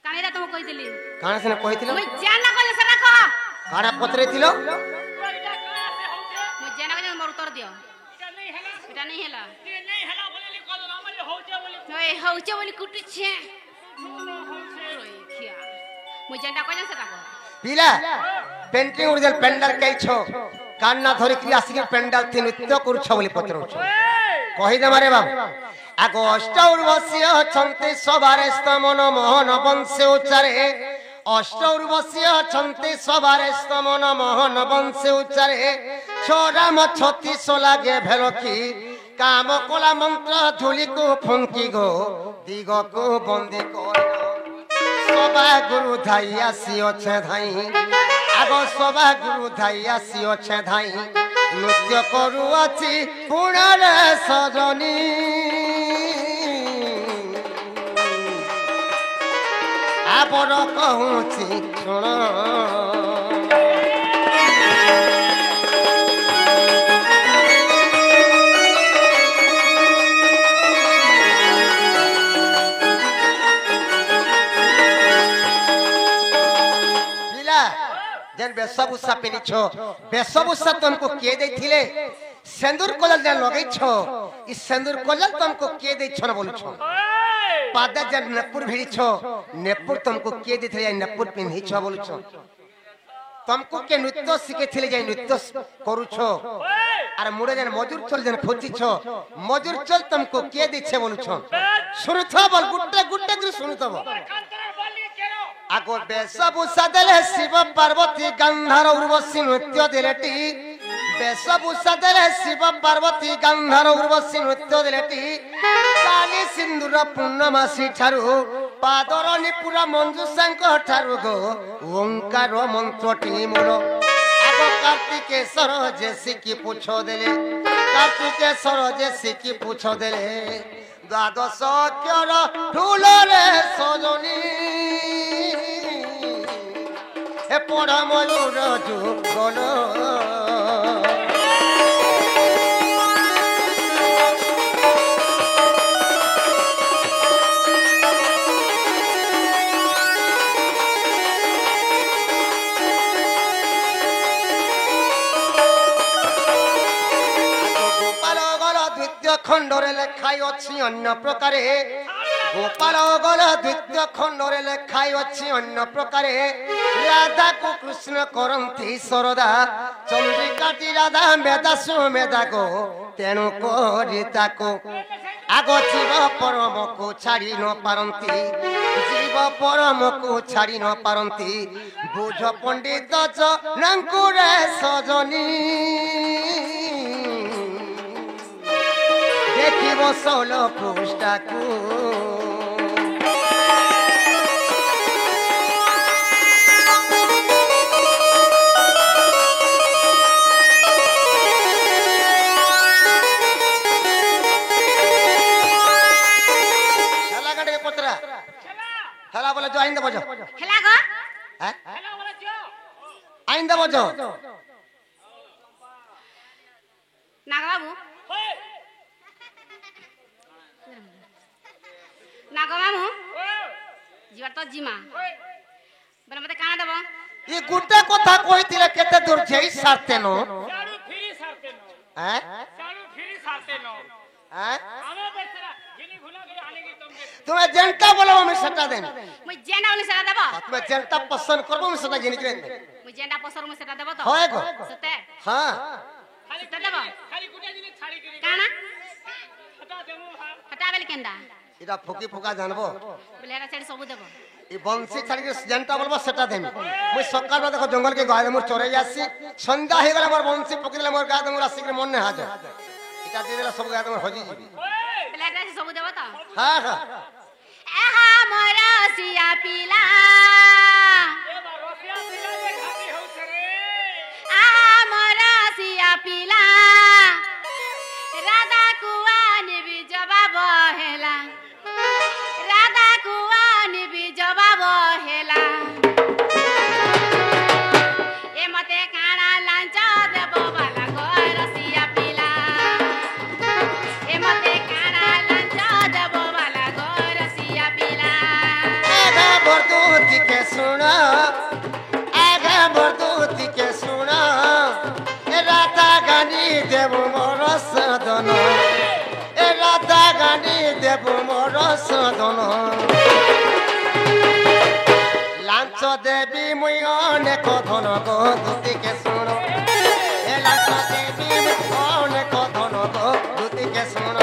କାଣିରା ତମକୁ କହିଥିଲି କାଣା ସିନା କହିଥିଲ ମୁଁ ଜାନା କହିଲେ ସେଟା କହ କାଣା ପତ୍ରେଥିଲ ମୁଁ ଜାନା କହିଲେ ମୋର ଉତ୍ତର ଦିଅ ଏଟା नहीं ହେଲା ଓଏ ହଉଚେ ବୋଲି କୁଟୁଛେ ମୁଁ ଜାନା କହିଲେ ସେଟା କହ ପିଲା पेंटिंग ओरिजिनल पेंडल कैछ कान्ना धरि कि आसी पेंडल थि नृत्य करूछ बोली पत्रउछ कहि दे मारे बाबू आगो अष्टौर्वश्य छन्ते सबारे स्तमन मोहन वंशे उच्चारे अष्टौर्वश्य छन्ते सबारे स्तमन मोहन वंशे उच्चारे छोराम छत्तीस लागे भेलकी काम कोला मंत्र धूली को फुंकी गो दिग को बंदी कर सभा गुरु धाई आसी अच्छे धाई आगो सभा गुरु धाई आसी अच्छे धाई नृत्य करू अछि पुणारे सजनी आबर कहूची सुन जेन बेसबुसा पिनिछो बेसबुसा तुमको के देथिले सिंदूर कलर जे लगै छो ई सिंदूर कलर तुमको के दै छो न बोलु छो पादा जन नेपुर भिड़ी छो नेपुर तुमको के देथिले नेपुर पिन्हि छो बोलु छो तुमको के नृत्य सिखेथिले जे नृत्य करू छो अरे मुडे जन मजूर चल जन खोजी छो मजूर चल तुमको के दै छे बोलु छो सुनथो बोल गुट्टे गुट्टे कर सुनथो आगो बेसबुसा देले शिव पार्वती गंधर उर्वशी नृत्य दिलेटी बेसबुसा देले शिव पार्वती गंधर उर्वशी नृत्य दिलेटी काली सिंदूर पूर्णमासी ठारू पादर निपुरा मंजुषांक ठारू गो ओंकार मंत्रटी मोर आगो कार्तिकेश्वर जे सिकी पूछो देले कार्तिकेश्वर जे सिकी पूछो देले द्वादश अक्षर ढूलरे सजनी ए पड़ा मयूर जुगल गोपाल गल द्वितीय खंडरे लेखाई अच्छी अन्य प्रकारे गोपाल गल द्वितीय खंडरे लेखाई अच्छी अन्य प्रकारे राधा को कृष्ण करंती सरदा चंद्रिकाटी राधा मेधा सुमेधा को तेणु करिता को आगो जीव परम को छाड़ी न पारंती जीव परम को छाड़ी न पारंती बुझ पंडित नंकुरे सजनी देखिबो सोलो पुष्टा को आइन दे बजो हेला गो हैं हेलो बोले जो आइन दे बजो नाग बाबू ओए नाग मामू ओए जीवा तो जीमा ओए बने मते काना देबो ये गुड्डे कथा कहितिले केते दूर जेई सारते नो चालू फ्री सारते नो हैं चालू फ्री सारते नो हैं हमें बेचरा जिनी घुना के आने की तुमके तुम्हें जनता बोलो मैं सटा देन मुई जेना ओले सेटा देबो तुम्हें जनता पसंद करबो मैं सटा गिनी करे मुई जेना पसर मु सेटा देबो तो होए गो सते हां खाली सेटा देबो खाली गुडिया जिनी छाड़ी के काना हटा देमु हटा बेल केंदा इदा फुकी फुका जानबो बोलेरा सेट सब देबो ई बंसी छाड़ी के जनता बोलबो सेटा देन मैं सकाळ में देखो जंगल के गाय मोर चोरे जासी संध्या हे गला मोर बंसी पकि देले मोर गाय मोर आसी के मन ने हाजो इटा दे देला सब गाय मोर हजी जीबी बोलेरा से सब देबो तो हां हां आहा मोरा सिया पीला ए बा रोसिया पिला के घाटी हो रे आहा मोरा सिया पीला राधा कुवानी भी जवाब हेला राधा कुवानी भी जवाब हेला ए मते काना लांच देबो वाला घर सिया पीला ए मते काना लांच देबो वाला घर सिया पीला आगा बरदूती के सुना आगा बरदूती के सुना ए राता गानी देव मोर सदन ए राता गानी देव मोर सदन लांच देवी मुई अनेक धन गो दूती के सुन ए लांच देवी मुई अनेक धन गो दूती के सुन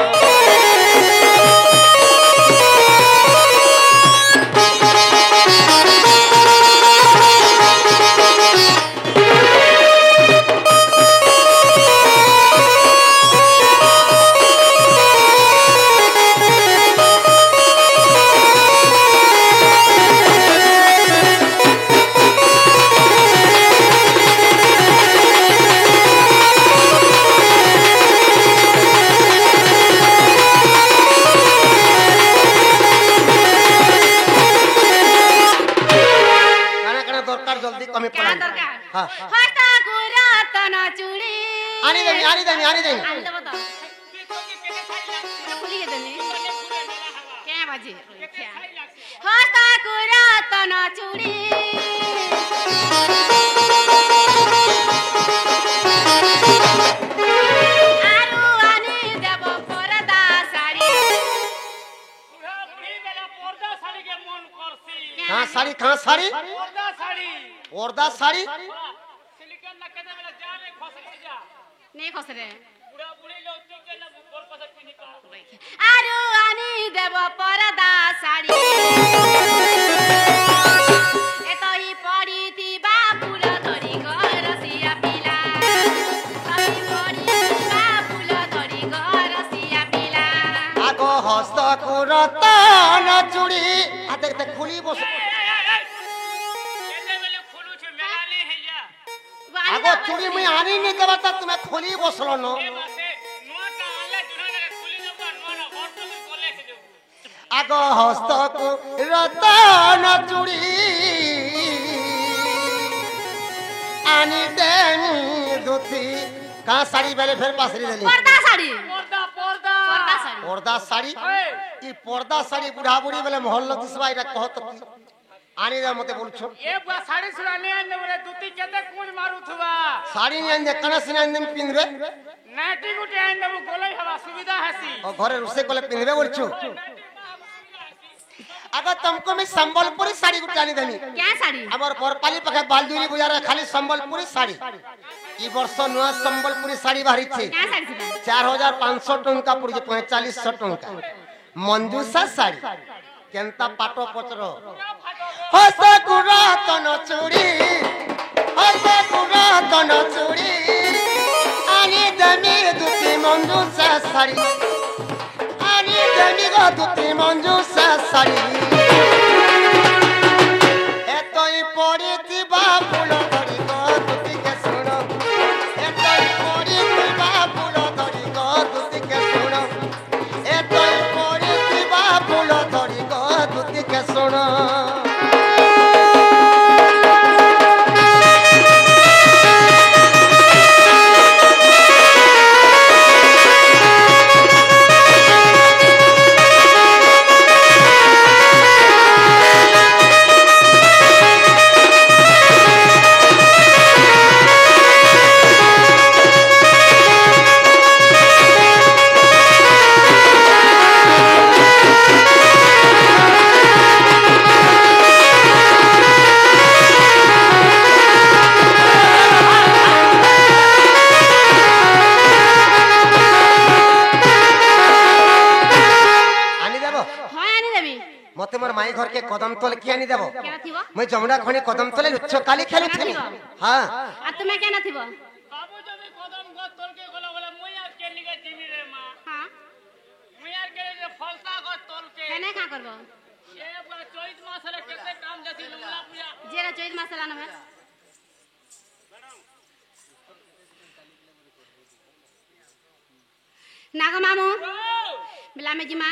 जल्दी कमी क्या पड़ा दरकार हां हस्ता गुरतन चूड़ी आनी देनी आनी देबो तो देखो कि केते छाड़ी लाग खुली देनी पूरे मेला हवा क्या बाजी केते छाड़ी लाग हस्ता गुरतन चूड़ी आरु आनी देबो परदा साड़ी पूरा बुढ़ी मेला पर्दा साड़ी के मन करसी कहां साड़ी पर्दा साड़ी ओरदा साड़ी सिलिकन ना केते मेला जाने खसली जा नहीं खस रे पूरा बुढ़ी लोग के ना गोल पसक के निकाल आरु आनी देबो परदा साड़ी एतही पड़ी तिबा फूल धरी घर सिया पिला तही पड़ी तिबा फूल धरी घर सिया पिला आगो हस्त कुरतन चूड़ी आ देख देख खुली बस केते मेले खोलू छ मेला ले है जा आगो चूड़ी में आनी नहीं देबा त तुम्हें खुली बसलो न ए बासे नोटा आले दुना के खुली जब नोना ऑटो में कोले के देबो आगो हस्त कुरतन चूड़ी आनी देनी दुथी कहां साड़ी बेले फिर पासरी देली पर्दा साड़ी पर्दा पर्दा पर्दा साड़ी पर्दा साड़ी ओए ई पर्दा साड़ी बुढ़ा बुढ़ी बेले मोहल्ला दिसबा इटा कहत आनी दे मते बोलछो ए बा साड़ी सुराने आने बोले दुती केते कूंज मारू थुवा साड़ी नहीं आन दे कनस नहीं आन दे पिनबे नाटी गुटे आने वो गोले हवा सुविधा हसी और घरे रुसे कोले पिनबे बोलछो अगर तुमको मैं संबलपुरी साड़ी गुटानी देनी क्या साड़ी हमर परपाली पखे बालदुरी गुजारे खाली संबलपुरी साड़ी ई वर्ष नुआ संबलपुरी साड़ी बाहरी छे क्या साड़ी सीधा 4500 टंका पड़ी 4500 टंका मंजूसा साड़ी केंता पाटो पचरो हस कुरातन चूड़ी आनी देमी दुती मंजूसा साड़ी आनी देमी गो दुती मंजूसा साड़ी एतई पड़ी तिबा फूल धरी गो दुती के सुनो एतई पड़ी तिबा फूल धरी गो दुती के सुनो एतई पड़ी तिबा फूल धरी गो दुती के सुनो কদম তলে কি আনি দেব কেন থিব মই যমুনা খনি কদম তলে লুচ্ছ কালি খেলুছিলি হ্যাঁ আর তুমি কেন থিব বাবু যদি কদম গছ তলকে গলা বলে মুই আর কে লিগে জিমি রে মা হ্যাঁ মুই আর কে যে ফলসা গছ তলকে কেন কা করব এ পুরা চৈত মাসরে কেতে কাম যাতি লুমলা পূজা যেরা চৈত মাস লানো है नागो मामू बिला में जिमा